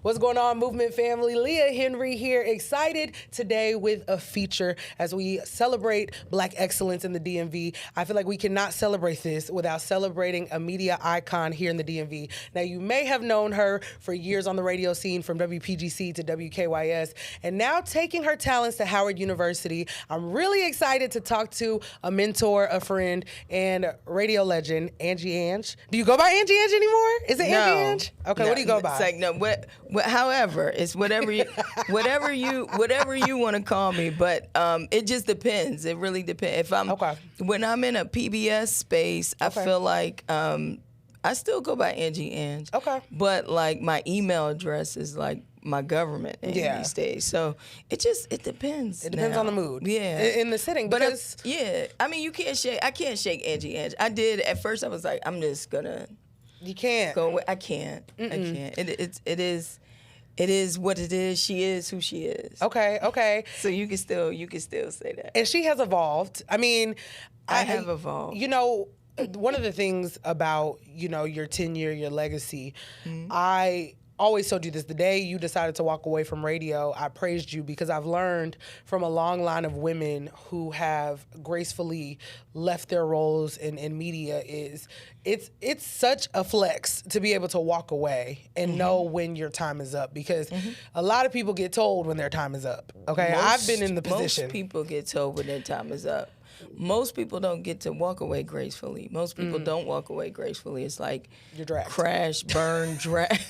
What's going on, Movement family? Leah Henry here, excited today with a feature as we celebrate Black excellence in the DMV. I feel like we cannot celebrate this without celebrating a media icon here in the DMV. Now, you may have known her for years on the radio scene from WPGC to WKYS, and now taking her talents to Howard University. I'm really excited to talk to a mentor, a friend, and radio legend, Angie Ange. Do you go by Angie Ange anymore? Is it Angie Ange? Okay, what do you go by? It's like, no, however, it's whatever you want to call me, but it just depends. It really depends. When I'm in a PBS space, I feel like I still go by Angie Ange. Okay. But like my email address is like my government name these days. So it depends. It depends on the mood. Yeah. In the sitting. Because I mean, I can't shake Angie Ange. I did at first. I was like, I'm just gonna. You can't. Go away. I can't. I can't. It is what it is. She is who she is. Okay. So you can still say that. And she has evolved. I mean, I have evolved. You know, one of the things about, your tenure, your legacy, I always told you this, the day you decided to walk away from radio, I praised you because I've learned from a long line of women who have gracefully left their roles in media it's such a flex to be able to walk away and know when your time is up, because a lot of people get told when their time is up. Okay, I've been in the position. Most people get told when their time is up. Most people don't get to walk away gracefully. Most people don't walk away gracefully. It's like you're dragged. Crash, burn, drag.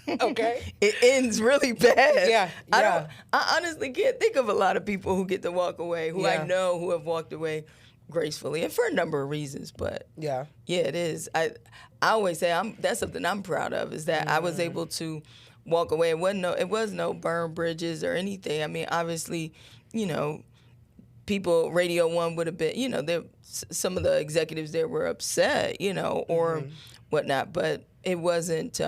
Okay. It ends really bad. Yeah. I honestly can't think of a lot of people who get to walk away, who I know who have walked away gracefully, and for a number of reasons. But yeah, it is. I always say that's something I'm proud of, is that I was able to walk away. It was no burn bridges or anything. I mean, obviously, people, Radio 1 would have been, some of the executives there were upset, or whatnot, but it wasn't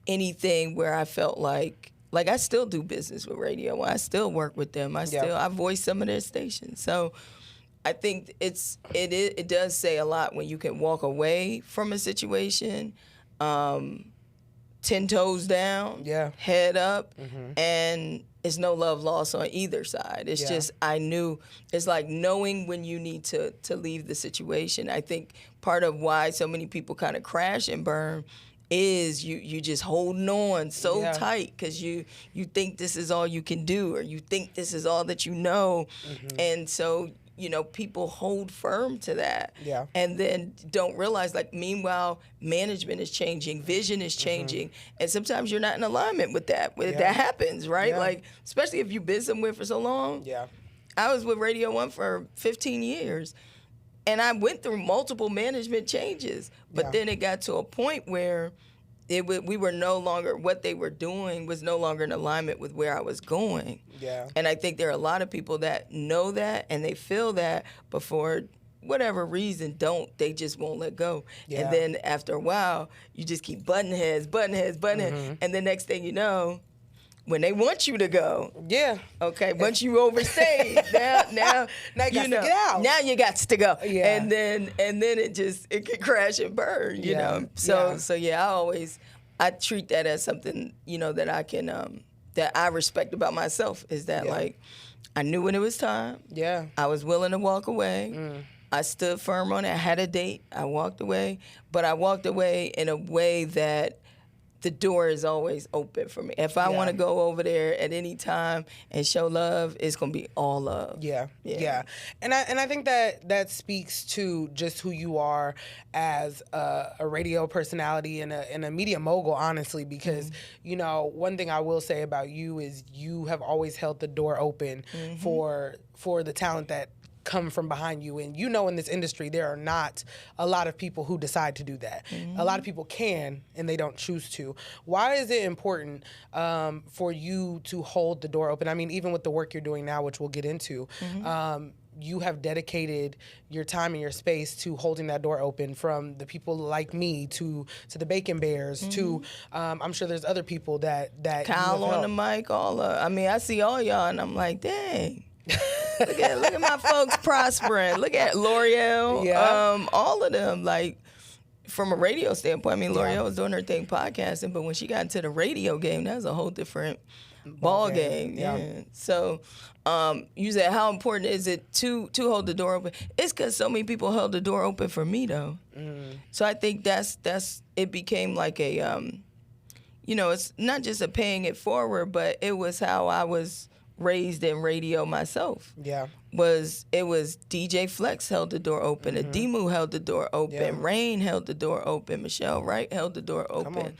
anything where I felt like I still do business with Radio 1. I still work with them. I voice some of their stations. So I think it does say a lot when you can walk away from a situation, 10 toes down, head up, and it's no love lost on either side. It's just, I knew, it's like knowing when you need to leave the situation. I think part of why so many people kind of crash and burn is you just holding on so tight because you think this is all you can do, or you think this is all that you know. And so, people hold firm to that and then don't realize, meanwhile, management is changing, vision is changing, and sometimes you're not in alignment with that. That happens, right? Like, especially if you've been somewhere for so long. I was with Radio 1 for 15 years, and I went through multiple management changes, but then it got to a point where we were no longer, what they were doing was no longer in alignment with where I was going. And I think there are a lot of people that know that and they feel that, but for whatever reason they just won't let go. And then after a while, you just keep butting heads, and the next thing you know, when they want you to go, okay, once you overstay, now you got to get out. Now you got to go, and then it can crash and burn, you know. So I treat that as something, that I can that I respect about myself, is that I knew when it was time. I was willing to walk away. I stood firm on it. I had a date. I walked away, but I walked away in a way that the door is always open for me. If I want to go over there at any time and show love, it's going to be all love. Yeah. And I think that speaks to just who you are as a radio personality and a media mogul, honestly, because, one thing I will say about you is you have always held the door open for the talent that come from behind you. And in this industry, there are not a lot of people who decide to do that. A lot of people can, and they don't choose to. Why is it important for you to hold the door open? I mean, even with the work you're doing now, which we'll get into, you have dedicated your time and your space to holding that door open, from the people like me to the Bacon Bears to I'm sure there's other people that Kyle on the mic, I see all y'all and I'm like, dang. Look at my folks prospering. Look at L'Oreal, all of them. Like, from a radio standpoint, I mean, L'Oreal was doing her thing podcasting, but when she got into the radio game, that was a whole different ball game. Yeah. So you said, how important is it to hold the door open? It's because so many people held the door open for me, though. So I think that's it became like a, it's not just a paying it forward, but it was how I was raised in radio myself. Yeah. It was DJ Flex held the door open, Adimu held the door open, Rain held the door open, Michelle Wright held the door open.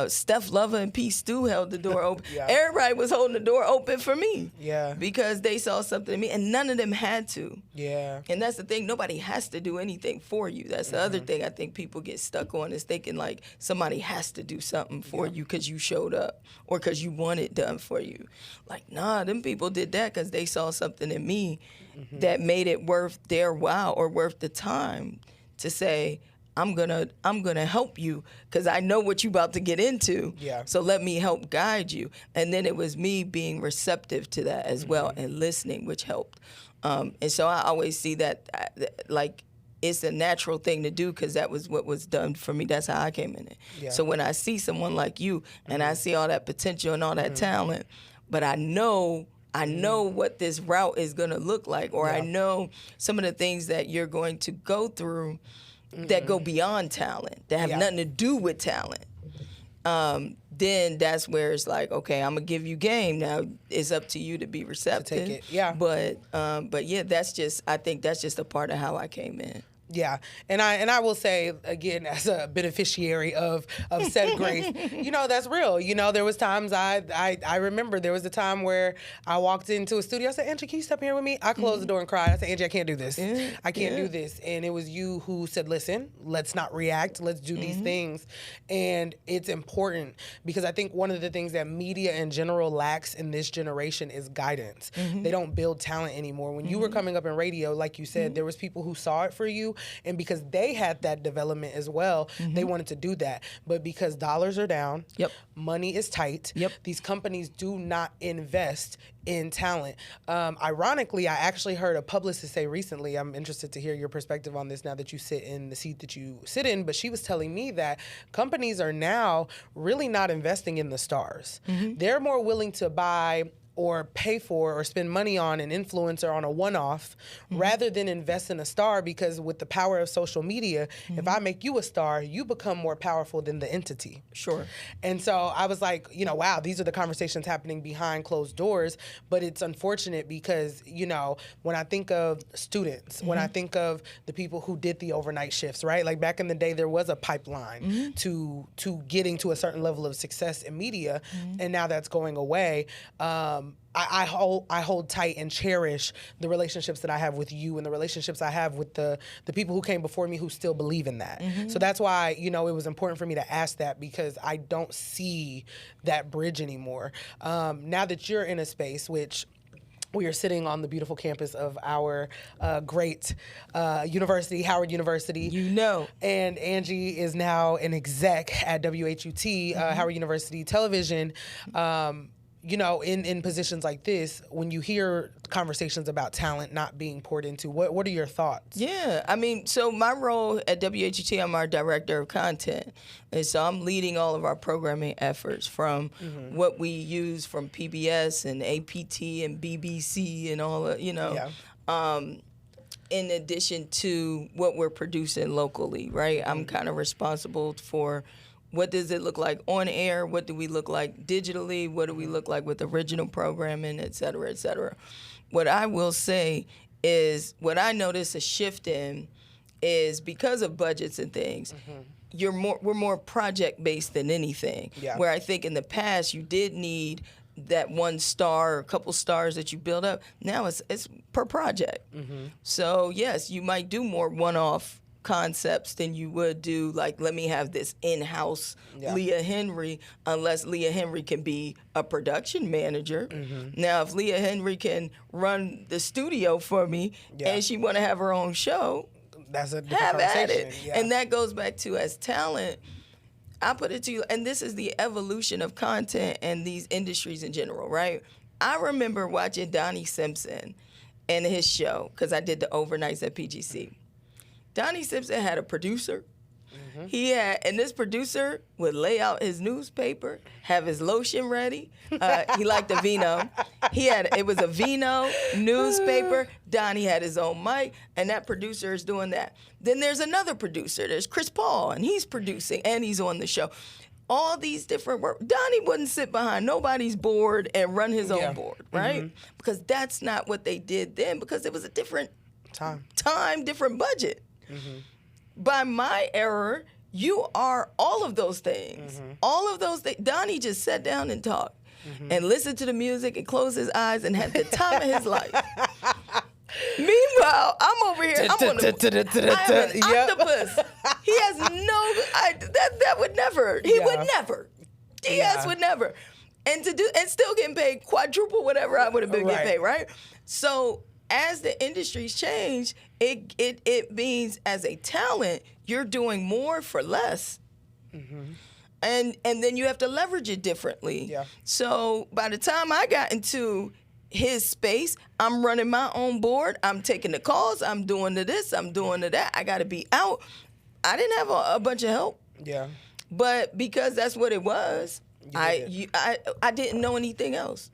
Steph Lover and P. Stu held the door open. Everybody was holding the door open for me. Yeah. Because they saw something in me, and none of them had to. Yeah. And that's the thing. Nobody has to do anything for you. That's the other thing I think people get stuck on, is thinking like somebody has to do something for you because you showed up or because you want it done for you. Like, nah, them people did that because they saw something in me that made it worth their while or worth the time to say, I'm gonna help you because I know what you about to get into. Yeah. So let me help guide you. And then it was me being receptive to that as well and listening, which helped. And so I always see that like it's a natural thing to do because that was what was done for me. That's how I came in it. Yeah. So when I see someone like you and I see all that potential and all that talent, but I know what this route is gonna look like, or I know some of the things that you're going to go through that go beyond talent, that have nothing to do with talent, then that's where it's like, okay, I'm gonna give you game. Now it's up to you to be receptive. To take it. Yeah. But yeah, I think that's just a part of how I came in. Yeah, and I will say again, as a beneficiary of said grace, that's real. There was times I remember there was a time where I walked into a studio. I said, Angie, can you step here with me? I closed the door and cried. I said, Angie, I can't do this. I can't do this. And it was you who said, listen, let's not react. Let's do these things. And it's important because I think one of the things that media in general lacks in this generation is guidance. They don't build talent anymore. When you were coming up in radio, like you said, there was people who saw it for you. And because they had that development as well, they wanted to do that. But because dollars are down, money is tight, these companies do not invest in talent. Ironically, I actually heard a publicist say recently, I'm interested to hear your perspective on this now that you sit in the seat that you sit in, but she was telling me that companies are now really not investing in the stars. They're more willing to buy or pay for or spend money on an influencer on a one-off rather than invest in a star, because with the power of social media, if I make you a star, you become more powerful than the entity. Sure. And so I was like, wow, these are the conversations happening behind closed doors, but it's unfortunate because, when I think of students, when I think of the people who did the overnight shifts, right? Like back in the day, there was a pipeline to getting to a certain level of success in media, and now that's going away. I hold tight and cherish the relationships that I have with you and the relationships I have with the people who came before me who still believe in that. So that's why, it was important for me to ask that, because I don't see that bridge anymore. Now that you're in a space which we are sitting on the beautiful campus of our great university, Howard University. And Angie is now an exec at WHUT, Howard University Television. In positions like this, when you hear conversations about talent not being poured into, what are your thoughts? Yeah, I mean, so my role at WHUT, I'm our director of content. And so I'm leading all of our programming efforts from what we use from PBS and APT and BBC and all of, in addition to what we're producing locally, right? I'm kind of responsible for what does it look like on air? What do we look like digitally? What do we look like with original programming, et cetera, et cetera? What I will say is what I notice a shift in is because of budgets and things, we're more project-based than anything. Yeah. Where I think in the past you did need that one star or a couple stars that you build up. Now it's per project. So yes, you might do more one-off concepts than you would do, like, let me have this in-house Leah Henry, unless Leah Henry can be a production manager. Now, if Leah Henry can run the studio for me and she want to have her own show, that's a different conversation. Have at it. Yeah. And that goes back to, as talent, I put it to you, and this is the evolution of content and these industries in general, right? I remember watching Donnie Simpson and his show, because I did the overnights at PGC. Donnie Simpson had a producer And this producer would lay out his newspaper, have his lotion ready. He liked the vino. It was a vino newspaper. Donnie had his own mic, and that producer is doing that. Then there's another producer. There's Chris Paul, and he's producing, and he's on the show. All these different work. Donnie wouldn't sit behind nobody's board and run his own board, right? Because that's not what they did then, because it was a different time, different budget. By my era, you are all of those things. All of those things. Donnie just sat down and talked and listened to the music and closed his eyes and had the time of his life. Meanwhile, I'm over here. I'm on the I am an octopus. He has that would never. He would never. DS would never. And still getting paid quadruple whatever I would have been getting paid, right? So as the industry's changed, it means as a talent, you're doing more for less. And then you have to leverage it differently. Yeah. So by the time I got into his space, I'm running my own board. I'm taking the calls. I'm doing the this. I'm doing the that. I got to be out. I didn't have a bunch of help. Yeah. But because that's what it was, I didn't know anything else.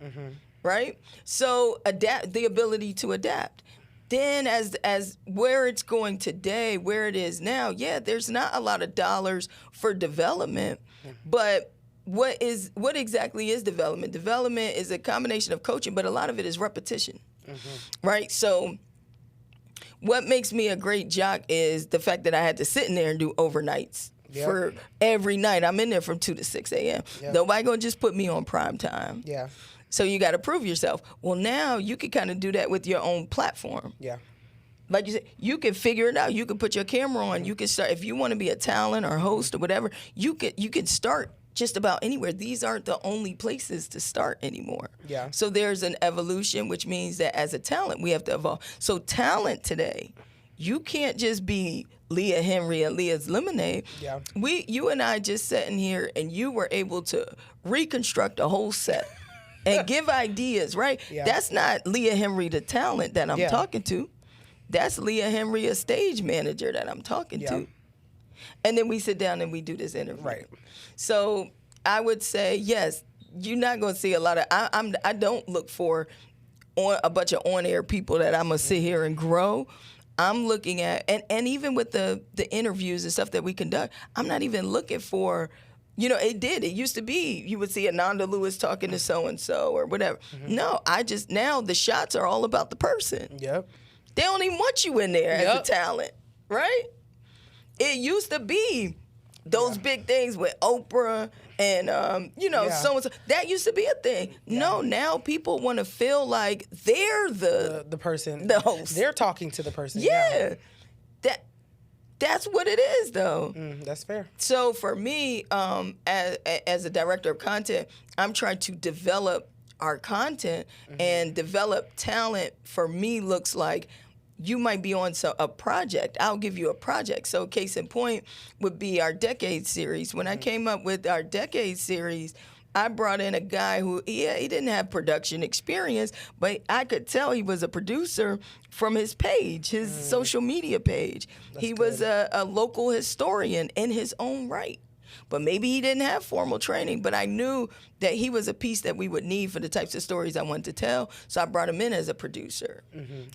Right? So the ability to adapt. Then as where it's going today, where it is now, there's not a lot of dollars for development, but what exactly is development? Development is a combination of coaching, but a lot of it is repetition, right? So what makes me a great jock is the fact that I had to sit in there and do overnights for every night. I'm in there from 2 to 6 a.m. Nobody gonna just put me on prime time. Yeah. So you got to prove yourself. Well, now you can kind of do that with your own platform. Yeah. Like you said, you can figure it out. You can put your camera on. You can start, if you want to be a talent or host or whatever, you can start just about anywhere. These aren't the only places to start anymore. Yeah. So there's an evolution, which means that as a talent, we have to evolve. So talent today, you can't just be Leah Henry and Leah's Lemonade. Yeah. You and I just sat in here and you were able to reconstruct a whole set and give ideas, right? Yeah. That's not Leah Henry, the talent that I'm talking to. That's Leah Henry, a stage manager that I'm talking to. And then we sit down and we do this interview. Right. So I would say, yes, you're not going to see a lot of, I don't look for a bunch of on-air people that I'm going to sit here and grow. I'm looking at, and even with the interviews and stuff that we conduct, I'm not even looking for, it used to be, you would see Ananda Lewis talking to so-and-so or whatever. No, now the shots are all about the person. Yep. They don't even want you in there as a talent, right? It used to be those big things with Oprah and, so-and-so. That used to be a thing. Yeah. No, now people want to feel like they're the person. The host. They're talking to the person. Yeah. That's what it is, though. That's fair. So for me, as a director of content, I'm trying to develop our content and develop talent. For me, looks like you might be on a project. I'll give you a project. So case in point would be our Decade series. When I came up with our Decade series, I brought in a guy who, he didn't have production experience, but I could tell he was a producer from his page, his social media page. He was a local historian in his own right. But maybe he didn't have formal training, but I knew that he was a piece that we would need for the types of stories I wanted to tell. So I brought him in as a producer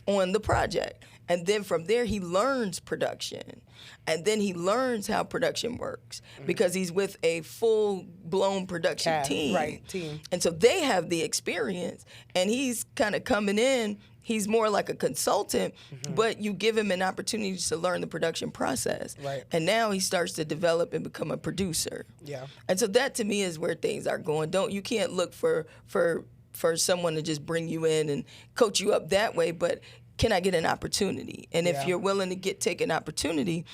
on the project. And then from there, he learns production. And then he learns how production works because he's with a full-blown production team. Right, team. And so they have the experience, and he's kind of coming in. He's more like a consultant, but you give him an opportunity to learn the production process. Right. And now he starts to develop and become a producer. Yeah. And so that to me is where things are going. You can't look for someone to just bring you in and coach you up that way, but can I get an opportunity? And if you're willing to take an opportunity,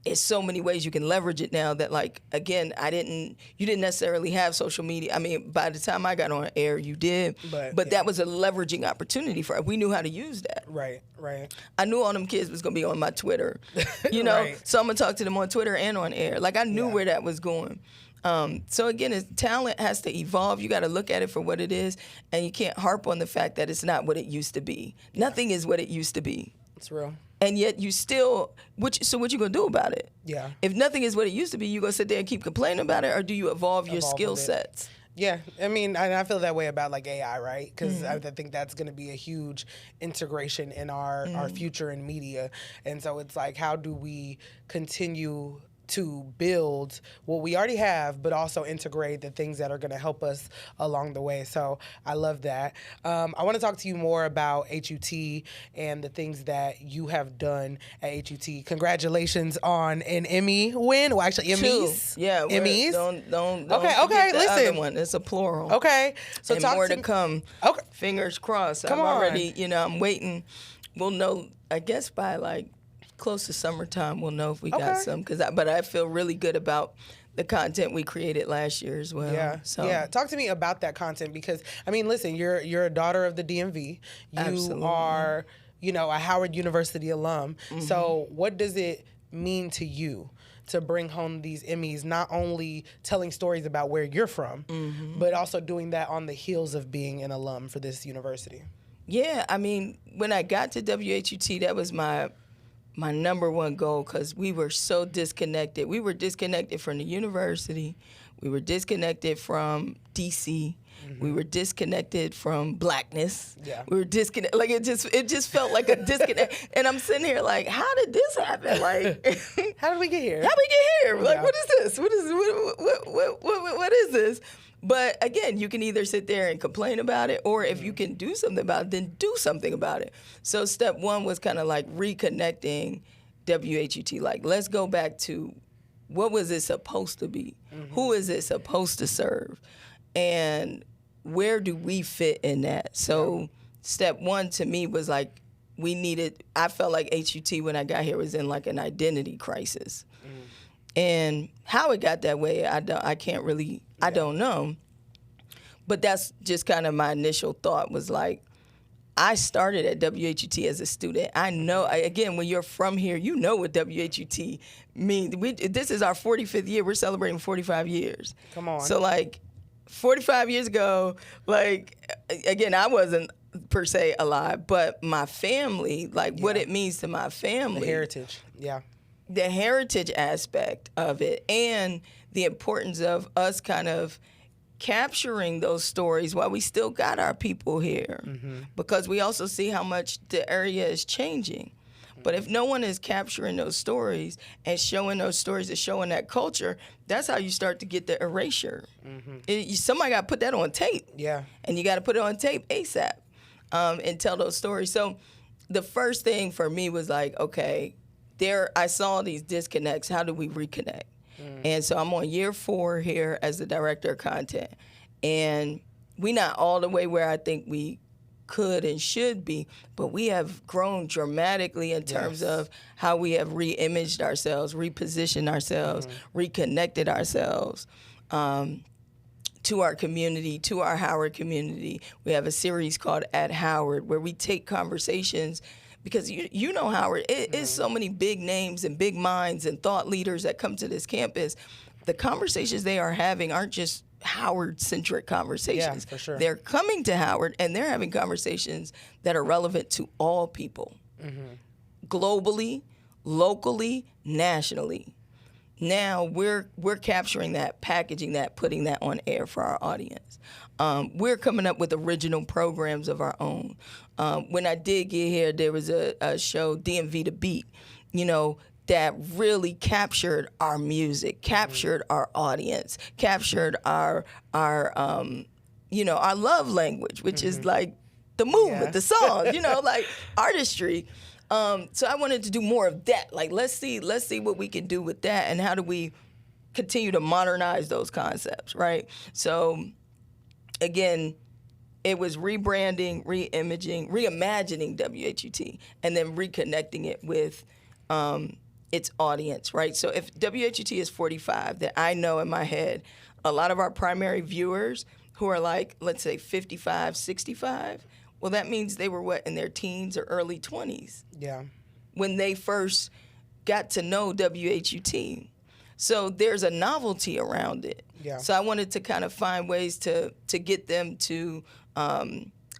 it's so many ways you can leverage it now that, like, again, you didn't necessarily have social media. I mean, by the time I got on air, you did. But that was a leveraging opportunity we knew how to use that. Right, right. I knew all them kids was going to be on my Twitter, right. So I'm going to talk to them on Twitter and on air. Like, I knew where that was going. So again, talent has to evolve. You got to look at it for what it is, and you can't harp on the fact that it's not what it used to be. Nothing is what it used to be. It's real. And yet you still, so what you gonna do about it? Yeah. If nothing is what it used to be, you gonna sit there and keep complaining about it, or do you evolve your skill sets? Yeah, I mean, I feel that way about like AI, right? Because I think that's going to be a huge integration in our future in media. And so it's like, how do we continue to build what we already have, but also integrate the things that are going to help us along the way. So I love that. I want to talk to you more about HUT and the things that you have done at HUT. Congratulations on an Emmy win. Well, actually, Emmys. 2. Yeah, Emmys. Don't Okay. The Listen. other one. It's a plural. Okay, so and talk more to to come. Okay, Fingers crossed. Come I'm on. already. I'm waiting. We'll know. I guess by like close to summertime, we'll know if we got some. But I feel really good about the content we created last year as well. Yeah. Talk to me about that content because I mean, listen, you're a daughter of the DMV. You Absolutely. are, a Howard University alum. So what does it mean to you to bring home these Emmys, not only telling stories about where you're from, but also doing that on the heels of being an alum for this university? Yeah, I mean, when I got to WHUT, that was my number one goal because we were so disconnected. We were disconnected from the university. We were disconnected from DC. We were disconnected from blackness. Yeah. We were disconnected. Like it just felt like a disconnect. And I'm sitting here like, how did this happen? Like, how did we get here? Like, what is this? What is this? But again, you can either sit there and complain about it, or if you can do something about it, then do something about it. So step one was kind of like reconnecting WHUT. Like, let's go back to what was it supposed to be? Who is it supposed to serve? And where do we fit in that? So step one to me was like, I felt like HUT when I got here was in like an identity crisis. And how it got that way, I don't know. But that's just kind of my initial thought was like, I started at WHUT as a student. I know, again, when you're from here, you know what WHUT means. This is our 45th year. We're celebrating 45 years. Come on. So like 45 years ago, like, again, I wasn't per se alive, but my family, like what it means to my family. The heritage, The heritage aspect of it and the importance of us kind of capturing those stories while we still got our people here. Because we also see how much the area is changing. But if no one is capturing those stories and showing those stories and showing that culture, that's how you start to get the erasure. Somebody got to put that on tape. Yeah. And you got to put it on tape ASAP and tell those stories. So the first thing for me was like, okay, I saw these disconnects. How do we reconnect? And so I'm on year 4 here as the director of content. And we not all the way where I think we could and should be, but we have grown dramatically in terms of how we have re-imaged ourselves, repositioned ourselves, reconnected ourselves to our community, to our Howard community. We have a series called At Howard where we take conversations because you know Howard, it is so many big names and big minds and thought leaders that come to this campus. The conversations they are having aren't just Howard-centric conversations. Yeah, for sure. They're coming to Howard and they're having conversations that are relevant to all people, globally, locally, nationally. Now we're capturing that, packaging that, putting that on air for our audience. We're coming up with original programs of our own. When I did get here, there was a show, DMV The Beat, that really captured our music, captured our audience, captured our love language, which is like the movement, the songs, like artistry. So I wanted to do more of that. Like, let's see what we can do with that, and how do we continue to modernize those concepts, right? So, again, it was rebranding, re-imaging, reimagining WHUT, and then reconnecting it with its audience, right? So if WHUT is 45, that I know in my head, a lot of our primary viewers who are like, let's say 55, 65, well, that means they were in their teens or early 20s. Yeah. When they first got to know WHUT. So there's a novelty around it. Yeah. So I wanted to kind of find ways to get them to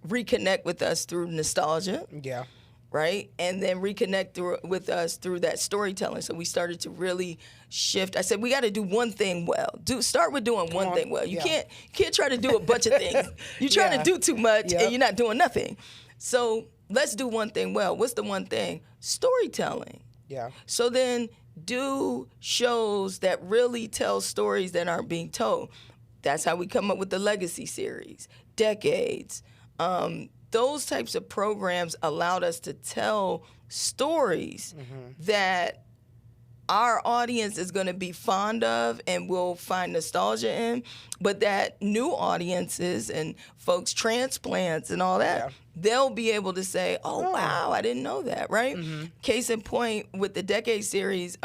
reconnect with us through nostalgia. Yeah. right? And then reconnect with us through that storytelling. So we started to really shift. I said, we got to do one thing well. Start with doing one thing well. You can't try to do a bunch of things. You're trying to do too much and you're not doing nothing. So let's do one thing well. What's the one thing? Storytelling. Yeah. So then do shows that really tell stories that aren't being told. That's how we come up with the Legacy series, Decades. Those types of programs allowed us to tell stories that our audience is going to be fond of and will find nostalgia in, but that new audiences and folks, transplants and all that, they'll be able to say, oh, wow, I didn't know that, right? Case in point, with the Decade series,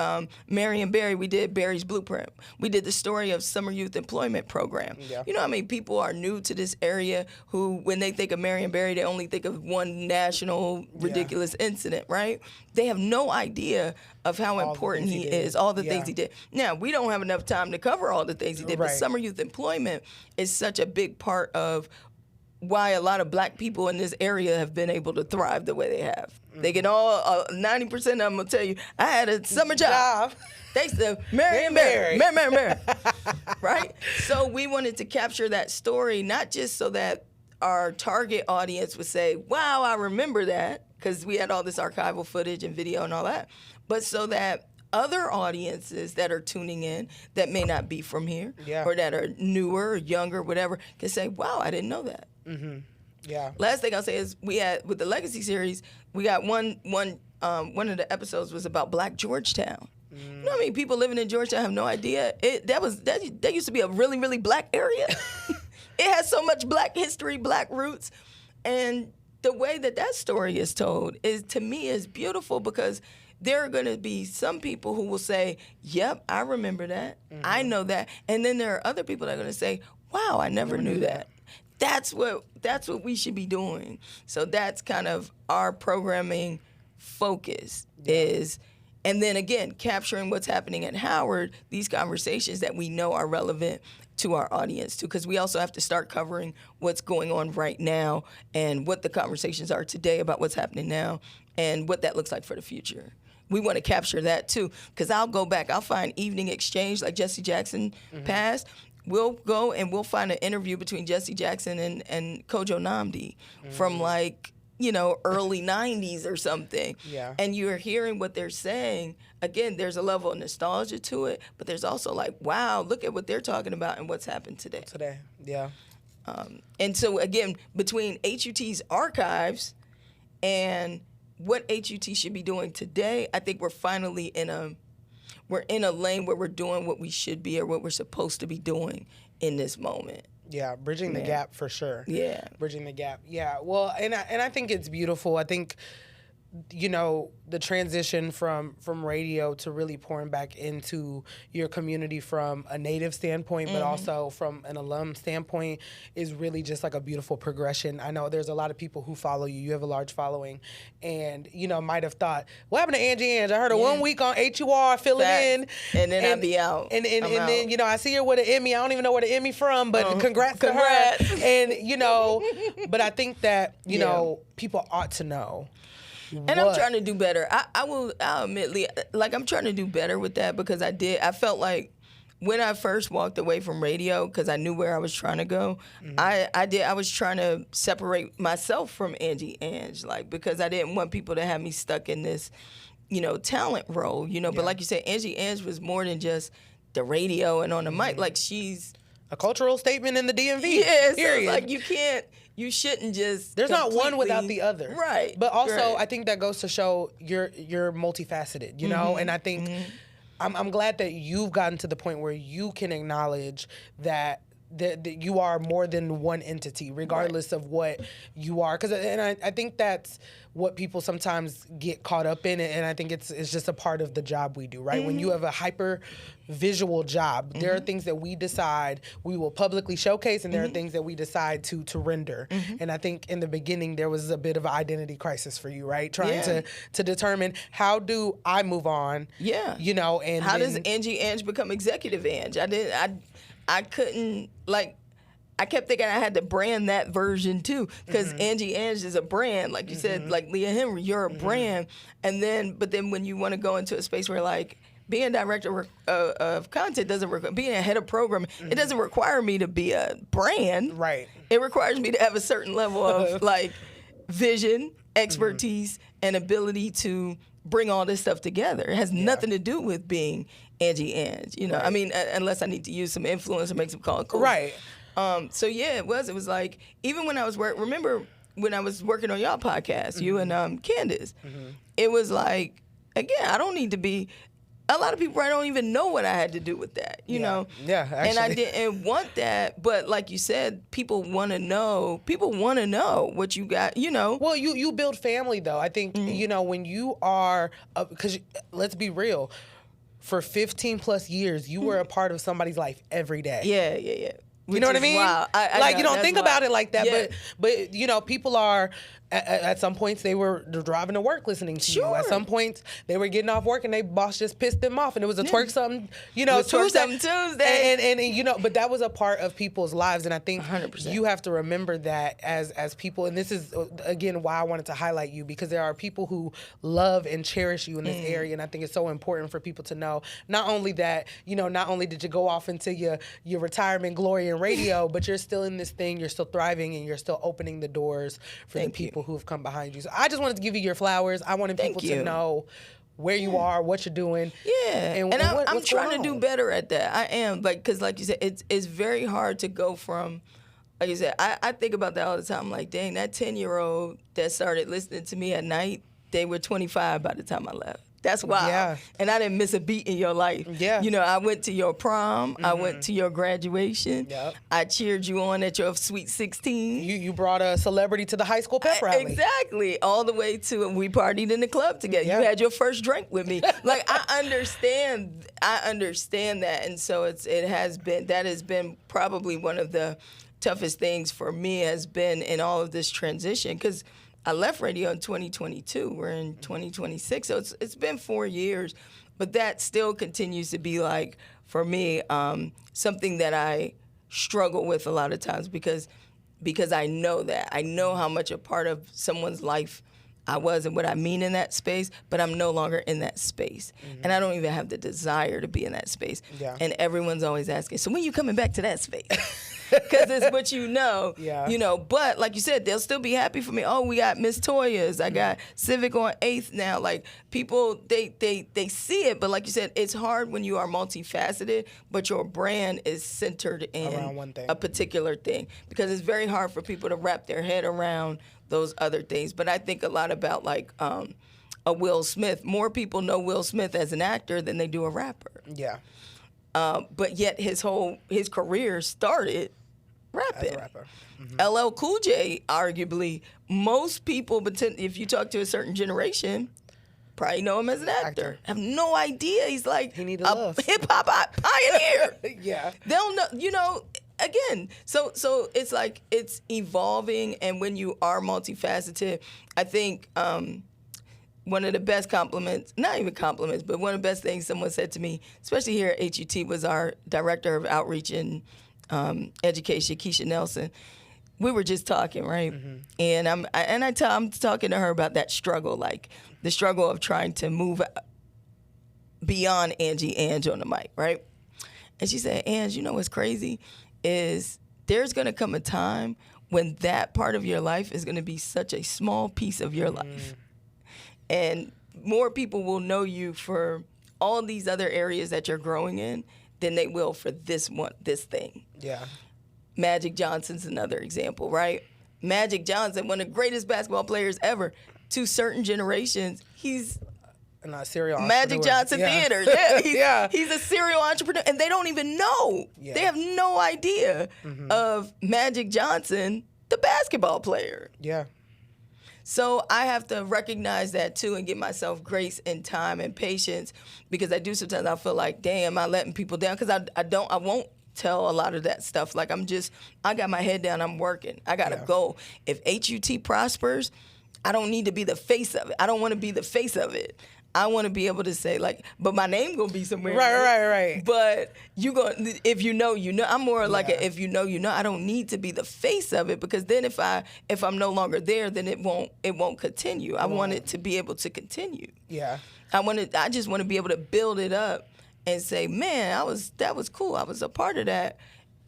Mary and Barry, we did Barry's Blueprint. We did the story of Summer Youth Employment Program. You know how many people are new to this area who, when they think of Mary and Barry, they only think of one national ridiculous incident, right? They have no idea of how important he is, all the things he did. Now, we don't have enough time to cover all the things he did, but Summer Youth Employment is such a big part of why a lot of black people in this area have been able to thrive the way they have. They can all, 90% of them will tell you, I had a summer job. Thanks to Mary and Barry. Mary. Right? So we wanted to capture that story, not just so that our target audience would say, wow, I remember that, because we had all this archival footage and video and all that, but so that other audiences that are tuning in that may not be from here or that are newer or younger, whatever, can say, wow, I didn't know that. Last thing I'll say is we had, with the Legacy series, we got one of the episodes was about Black Georgetown. You know what I mean? People living in Georgetown have no idea. That used to be a really, really black area. It has so much black history, black roots. And the way that story is told is, to me, is beautiful, because there are going to be some people who will say, yep, I remember that. I know that. And then there are other people that are going to say, wow, I never knew that. That's what we should be doing. So that's kind of our programming focus is, and then again, capturing what's happening at Howard, these conversations that we know are relevant to our audience too, because we also have to start covering what's going on right now and what the conversations are today about what's happening now and what that looks like for the future. We want to capture that too, because I'll go back, I'll find Evening Exchange, like Jesse Jackson passed. We'll go and we'll find an interview between Jesse Jackson and Kojo Nnamdi from early 90s or something. And you're hearing what they're saying. Again, there's a level of nostalgia to it, but there's also like, wow, look at what they're talking about and what's happened today. And so again, between HUT's archives and what HUT should be doing today, I think we're finally in a lane where we're doing what we should be or what we're supposed to be doing in this moment. Bridging the gap for sure. Bridging the gap. Well, and I think it's beautiful. I think, the transition from radio to really pouring back into your community from a native standpoint, but also from an alum standpoint, is really just like a beautiful progression. I know there's a lot of people who follow you. You have a large following, and might have thought, what happened to Angie Ange? I heard her 1 week on HUR filling in, and then I'd be out. And then I see her with an Emmy. I don't even know where the Emmy from, but congrats to her. And but I think that people ought to know. And I'm trying to do better. I'll admittedly, I'm trying to do better with that, because I felt like when I first walked away from radio, because I knew where I was trying to go, I was trying to separate myself from Angie Ange, because I didn't want people to have me stuck in this, talent role, But like you said, Angie Ange was more than just the radio and on the mic. She's a cultural statement in the DMV. Period. So you shouldn't just. There's not one without the other, right? But also, I think that goes to show you're multifaceted, And I think I'm glad that you've gotten to the point where you can acknowledge that you are more than one entity, regardless of what you are. I think that's what people sometimes get caught up in, and I think it's just a part of the job we do, right? When you have a hyper visual job, there are things that we decide we will publicly showcase, and there are things that we decide to render. And I think in the beginning there was a bit of an identity crisis for you, right? Trying to determine, how do I move on? And how does Angie Ange become Executive Ange? I couldn't, I kept thinking I had to brand that version too, because Angie Ange is a brand, like you said, like Leah Henry, you're a brand. And then, but then when you want to go into a space where like being a director of content doesn't require, being a head of program, it doesn't require me to be a brand. Right. It requires me to have a certain level of like vision, expertise, and ability to bring all this stuff together. It has nothing to do with being Angie Ange, you know. Right. I mean, unless I need to use some influence or make some call cool. Right. So yeah, it was like, even when I was remember when I was working on y'all podcast, you and Candace, it was like, again, I don't need to be, a lot of people I don't even know what I had to do with that, you know? Yeah, actually. And I didn't want that, but like you said, people want to know what you got, you know? Well, you build family though. I think, you know, when you are, because let's be real, for 15 plus years, you were a part of somebody's life every day. Yeah. You know what I mean? Wow. I like, know, you don't think about it like that, yeah. but you know, people are, at some points they were driving to work listening to you. At some points they were getting off work and their boss just pissed them off, and it was a twerk something, you know, Tuesday. And you know, but that was a part of people's lives, and I think 100%. You have to remember that as people, and this is again why I wanted to highlight you, because there are people who love and cherish you in this area, and I think it's so important for people to know not only that, you know, not only did you go off into your retirement glory in radio, but you're still in this thing, you're still thriving, and you're still opening the doors for the people who have come behind you. So I just wanted to give you your flowers. I wanted people to know where you are, what you're doing. Yeah, and I'm trying to do better at that. I am, like, because like you said, it's very hard to go from, like you said, I think about that all the time. Like, dang, that 10-year-old that started listening to me at night, they were 25 by the time I left. That's wild. Yeah. And I didn't miss a beat in your life. Yeah. You know, I went to your prom. I went to your graduation. Yep. I cheered you on at your Sweet 16. You brought a celebrity to the high school pep rally. Exactly. All the way to, we partied in the club together. Yeah. You had your first drink with me. Like, I understand that. And so that has been probably one of the toughest things for me, has been in all of this transition, because I left radio in 2022. We're in 2026, so it's been 4 years, but that still continues to be, like, for me, something that I struggle with a lot of times, because I know that. I know how much a part of someone's life I was and what I mean in that space, but I'm no longer in that space. And I don't even have the desire to be in that space. Yeah. And everyone's always asking, so when you coming back to that space? Because it's what you know. But like you said, they'll still be happy for me. Oh, we got Miss Toya's. I got Civic on 8th now. Like, people, they see it, but like you said, it's hard when you are multifaceted, but your brand is centered in around one thing, a particular thing, because it's very hard for people to wrap their head around those other things. But I think a lot about, like, a Will Smith. More people know Will Smith as an actor than they do a rapper. Yeah. But yet his career started rapping. As a rapper. LL Cool J, arguably, most people, if you talk to a certain generation, probably know him as an actor. Have no idea he's like he need a hip hop pioneer. Yeah. They'll know, you know. Again, so it's like, it's evolving, and when you are multifaceted, I think one of the best compliments, not even compliments, but one of the best things someone said to me, especially here at HUT, was our director of outreach and education, Keisha Nelson. We were just talking, right? And I'm talking to her about that struggle, like the struggle of trying to move beyond Angie Ange on the mic, right? And she said, Ange, you know what's crazy is there's going to come a time when that part of your life is going to be such a small piece of your life. And more people will know you for all these other areas that you're growing in than they will for this thing. Yeah. Magic Johnson's another example, right? Magic Johnson, one of the greatest basketball players ever. To certain generations, he's serial Magic Johnson Theater. Yeah, he's a serial entrepreneur, and they don't even know. Yeah. They have no idea of Magic Johnson, the basketball player. Yeah. So I have to recognize that too, and give myself grace and time and patience, because I do sometimes I feel like, damn, am I letting people down? Because I won't tell a lot of that stuff. Like, I got my head down, I'm working. I got a goal. If HUT prospers, I don't need to be the face of it. I don't want to be the face of it. I want to be able to say like, but my name gonna be somewhere. Right. But you if you know, you know. I'm more like if you know, you know. I don't need to be the face of it, because then if I'm no longer there, then it won't continue. I want it to be able to continue. Yeah. I just want to be able to build it up and say, man, that was cool. I was a part of that.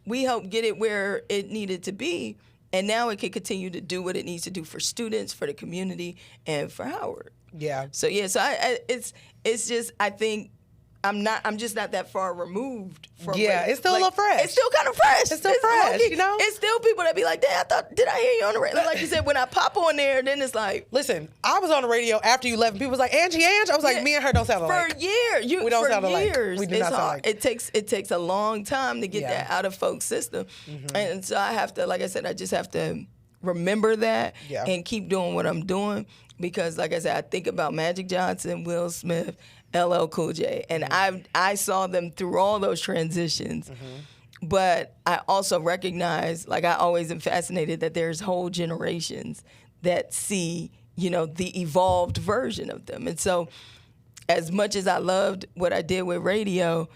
We helped get it where it needed to be, and now it can continue to do what it needs to do for students, for the community, and for Howard. Yeah. So it's just, I think I'm just not that far removed from it. It's still a little fresh. It's still kind of fresh. It's still fresh, you know? It's still people that be like, did I hear you on the radio? Like you said, when I pop on there, then it's like. Listen, I was on the radio after you left, and people was like, Angie Ange? I was like, me and her don't sound alike. For years. We don't sound alike. We do not sound alike. It takes a long time to get that out of folks' system. Mm-hmm. And so I have to, like I said, I just have to remember that and keep doing what I'm doing. Because, like I said, I think about Magic Johnson, Will Smith, LL Cool J, and I saw them through all those transitions. Mm-hmm. But I also recognize, like I always am fascinated, that there's whole generations that see, the evolved version of them. And so, as much as I loved what I did with radio,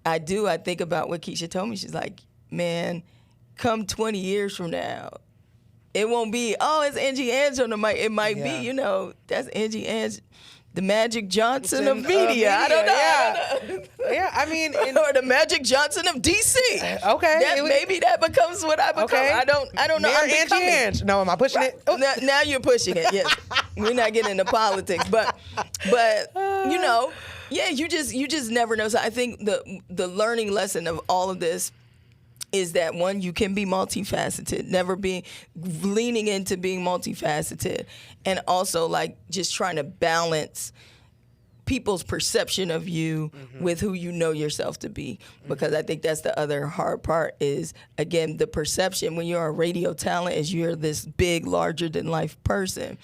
I think about what Keisha told me. She's like, man, come 20 years from now, it won't be, it's Angie Ange on the mic. It might be, that's Angie Ange, the Magic Johnson of media. I don't know. Yeah, I mean. Or the Magic Johnson of D.C. Okay. Maybe that becomes what I become. Okay. I don't know. I'm Angie Ange. No, am I pushing it? Oh. Now you're pushing it, yes. We're not getting into politics. But you just never know. So I think the learning lesson of all of this is that, one, you can be multifaceted, leaning into being multifaceted, and also like just trying to balance people's perception of you with who you know yourself to be. Because I think that's the other hard part is, again, the perception when you're a radio talent is you're this big, larger than life person.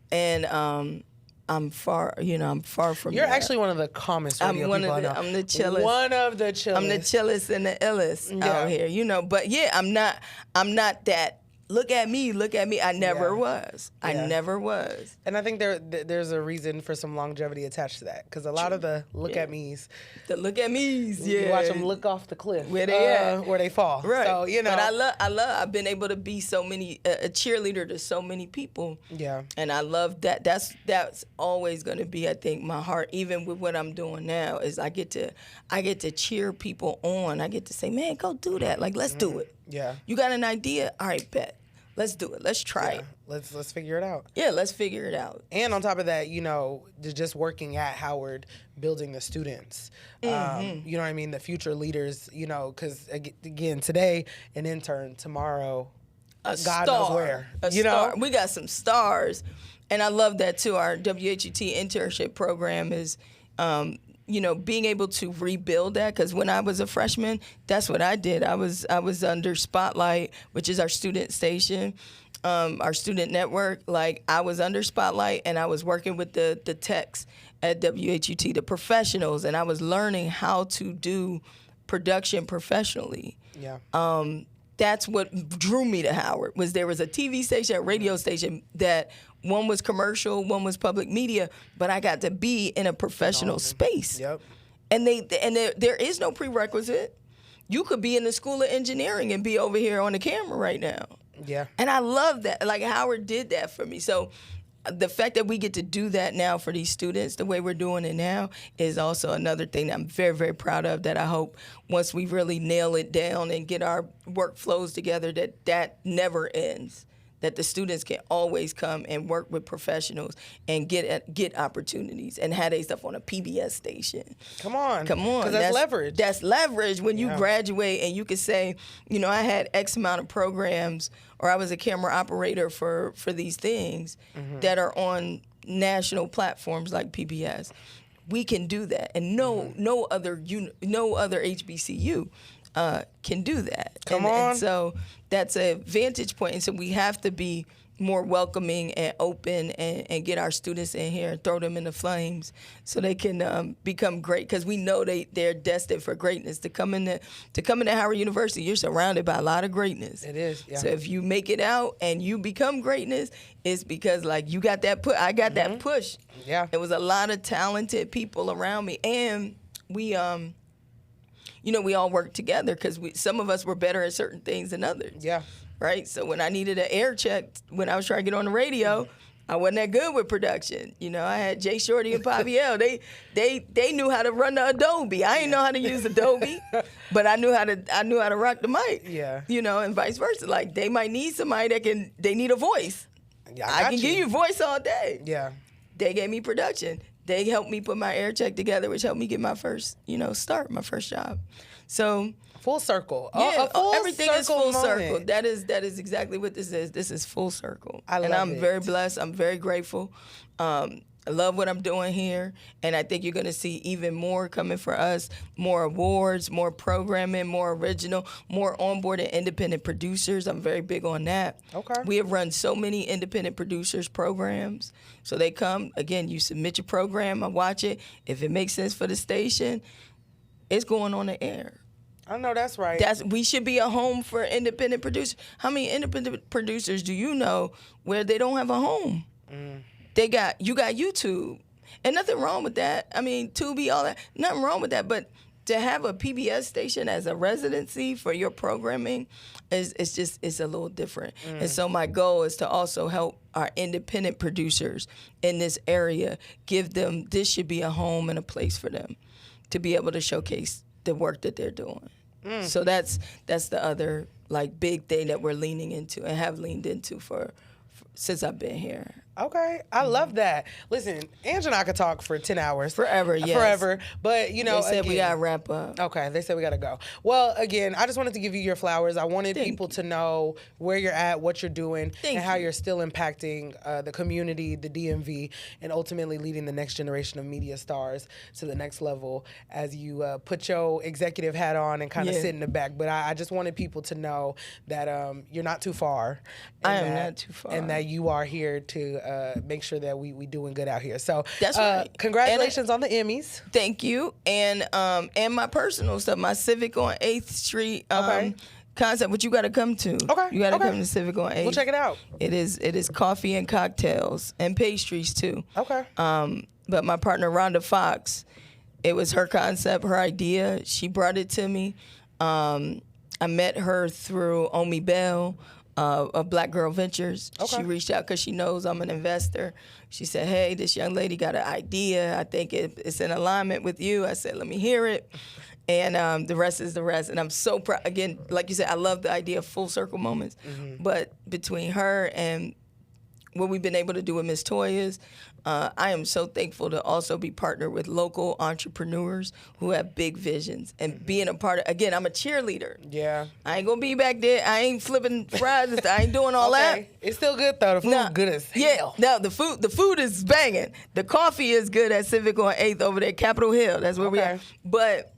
And I'm far from You're that. Actually one of the calmest radio people I know. I'm the chillest. One of the chillest. I'm the chillest and the illest out here, But yeah, I'm not that. Look at me. I never was. I never was. And I think there's a reason for some longevity attached to that, because a lot of the look at me's. The look at me's, yeah. You watch them look off the cliff where they at, where they fall. Right. So But I've been able to be so many a cheerleader to so many people. Yeah. And I love that. That's always going to be, I think, my heart. Even with what I'm doing now, is I get to cheer people on. I get to say, man, go do that. Like, let's do it. Yeah. You got an idea? All right, bet. Let's do it. Let's try it. Let's figure it out. Yeah, let's figure it out. And on top of that, just working at Howard, building the students. You know what I mean? The future leaders, because again, today, an intern, tomorrow, God knows where. Star. We got some stars. And I love that too. Our WHUT internship program is being able to rebuild that, because when I was a freshman, that's what I did. I was under Spotlight, which is our student station, our student network. Like, I was under Spotlight, and I was working with the techs at WHUT, the professionals, and I was learning how to do production professionally. Yeah. That's what drew me to Howard. There was a TV station, a radio station that one was commercial, one was public media, but I got to be in a professional space. Yep. And there is no prerequisite. You could be in the School of Engineering and be over here on the camera right now. Yeah. And I love that. Like, Howard did that for me. So the fact that we get to do that now for these students, the way we're doing it now, is also another thing that I'm very, very proud of, that I hope once we really nail it down and get our workflows together, that never ends, that the students can always come and work with professionals and get opportunities and have their stuff on a PBS station. Come on. Because that's leverage. That's leverage when you graduate and you can say, I had X amount of programs, or I was a camera operator for these things that are on national platforms like PBS. We can do that, and no other HBCU can do that. Come on. And so that's a vantage point, and so we have to be more welcoming and open and get our students in here and throw them in the flames so they can become great, because we know they're destined for greatness. To come into Howard University, you're surrounded by a lot of greatness. It is, yeah. So if you make it out and you become greatness, it's because like you got that push. I got that push. Yeah. There was a lot of talented people around me, and we we all worked together because some of us were better at certain things than others. Yeah. Right? So when I needed an air check, when I was trying to get on the radio, I wasn't that good with production. I had Jay Shorty and Paviel. They knew how to run the Adobe. I didn't know how to use Adobe, but I knew how to rock the mic. Yeah. And vice versa. Like they might need somebody they need a voice. Yeah, I can give you voice all day. Yeah. They gave me production. They helped me put my air check together, which helped me get my first, start, my first job. So full circle. Yeah, everything is full moment. circle. That is exactly what this is. This is full circle. I'm very blessed. I'm very grateful. I love what I'm doing here, and I think you're going to see even more coming for us, more awards, more programming, more original, more onboarded independent producers. I'm very big on that. Okay. We have run so many independent producers programs. So they come, again, you submit your program, I watch it. If it makes sense for the station, it's going on the air. I know that's right. We should be a home for independent producers. How many independent producers do you know where they don't have a home? You got YouTube, and nothing wrong with that. I mean, Tubi, all that, nothing wrong with that. But to have a PBS station as a residency for your programming it's a little different. And so my goal is to also help our independent producers in this area. This should be a home and a place for them to be able to showcase the work that they're doing. So that's the other big thing that we're leaning into and have leaned into since I've been here. Okay, I love that. Listen, Ange and I could talk for 10 hours. Forever, yes. Forever. But, They said we got to wrap up. Okay, they said we got to go. Well, again, I just wanted to give you your flowers. I wanted people to know where you're at, what you're doing, and how you're still impacting the community, the DMV, and ultimately leading the next generation of media stars to the next level as you put your executive hat on and kind of sit in the back. But I just wanted people to know that you're not too far. I am not too far. And that you are here to make sure that we doing good out here. So that's right. Congratulations on the Emmys. Thank you. And my personal stuff, my Civic on 8th Street concept, which you got to come to. Okay. You got to come to Civic on 8th. We'll check it out. It is coffee and cocktails and pastries too. Okay. But my partner Rhonda Fox, it was her concept, her idea. She brought it to me. I met her through Omi Bell of Black Girl Ventures. Okay. She reached out because she knows I'm an investor. She said, hey, this young lady got an idea. I think it's in alignment with you. I said, let me hear it. And the rest is the rest. And I'm so proud. Again, like you said, I love the idea of full circle moments. But between her and what we've been able to do with Miss Toya's, I am so thankful to also be partnered with local entrepreneurs who have big visions and being a part of, again, I'm a cheerleader. Yeah. I ain't gonna be back there. I ain't flipping fries. I ain't doing all that. It's still good though. The food good as hell. Yeah, no, the food is banging. The coffee is good at Civic on 8th over there, Capitol Hill. That's where we are. But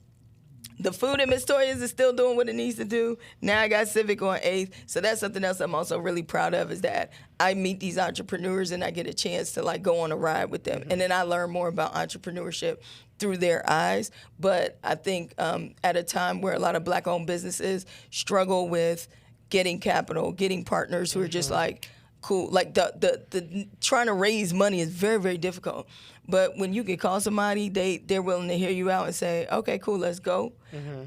the food at Miss Toya's is still doing what it needs to do. Now I got Civic on 8th. So that's something else I'm also really proud of, is that I meet these entrepreneurs and I get a chance to go on a ride with them. And then I learn more about entrepreneurship through their eyes. But I think at a time where a lot of Black-owned businesses struggle with getting capital, getting partners who are just cool. The trying to raise money is very, very difficult. But when you can call somebody, they're willing to hear you out and say, okay, cool, let's go.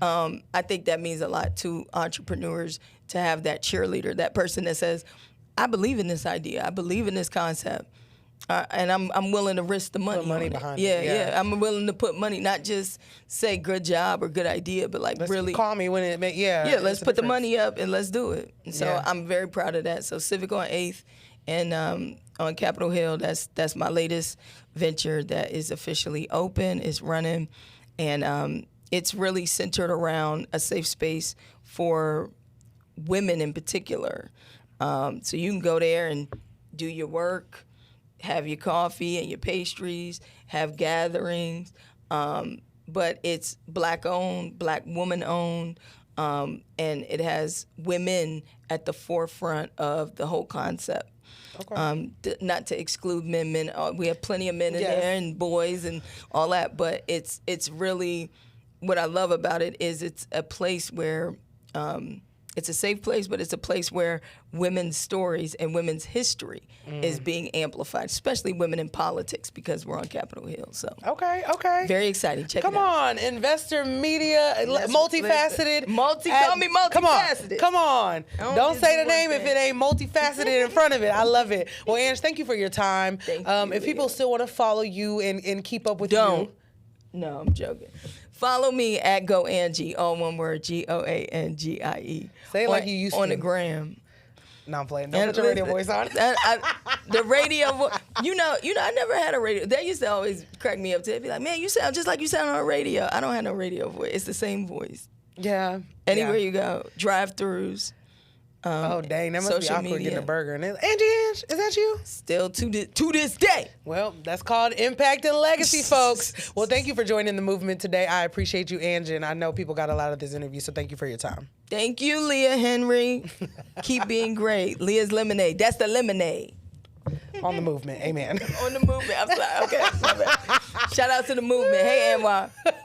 I think that means a lot to entrepreneurs to have that cheerleader, that person that says, I believe in this idea, I believe in this concept, and I'm willing to risk the money. Put money behind it. Yeah, I'm willing to put money, not just say good job or good idea, but really call me when it makes let's put the money up and let's do it. And so I'm very proud of that. So Civic on 8th and on Capitol Hill, that's my latest venture that is officially open, is running, and it's really centered around a safe space for women in particular. So you can go there and do your work, have your coffee and your pastries, have gatherings, but it's Black-owned, Black woman-owned, and it has women at the forefront of the whole concept. Okay. Not to exclude men. We have plenty of men in there and boys and all that, but it's really, what I love about it is it's a place where it's a safe place, but it's a place where women's stories and women's history is being amplified, especially women in politics, because we're on Capitol Hill. So Okay. very exciting. Check Come it out. on, investor media, multifaceted. Call me multifaceted. Come on. Don't say the name if it ain't multifaceted in front of it. I love it. Well, Ange, thank you for your time. Thank you, if people still want to follow you and keep up with you. No, I'm joking. Follow me at Go Angie, all one word, GOANGIE. Say it like you used to. On the gram. No, I'm playing. Don't put your radio voice on. The radio voice. You know, I never had a radio. They used to always crack me up. They'd be like, man, you sound just like you sound on the radio. I don't have no radio voice. It's the same voice. Yeah. Anywhere you go, drive-thrus. Oh, dang. That must be awkward media. getting a burger. And Angie Ange, is that you? Still to this day. Well, that's called impact and legacy, folks. Well, thank you for joining the movement today. I appreciate you, Angie, and I know people got a lot of this interview, so thank you for your time. Thank you, Leah Henry. Keep being great. Leah's Lemonade. That's the lemonade. On the movement. Amen. On the movement. I'm sorry. Okay. My bad. Shout out to the movement. Hey, Anwar.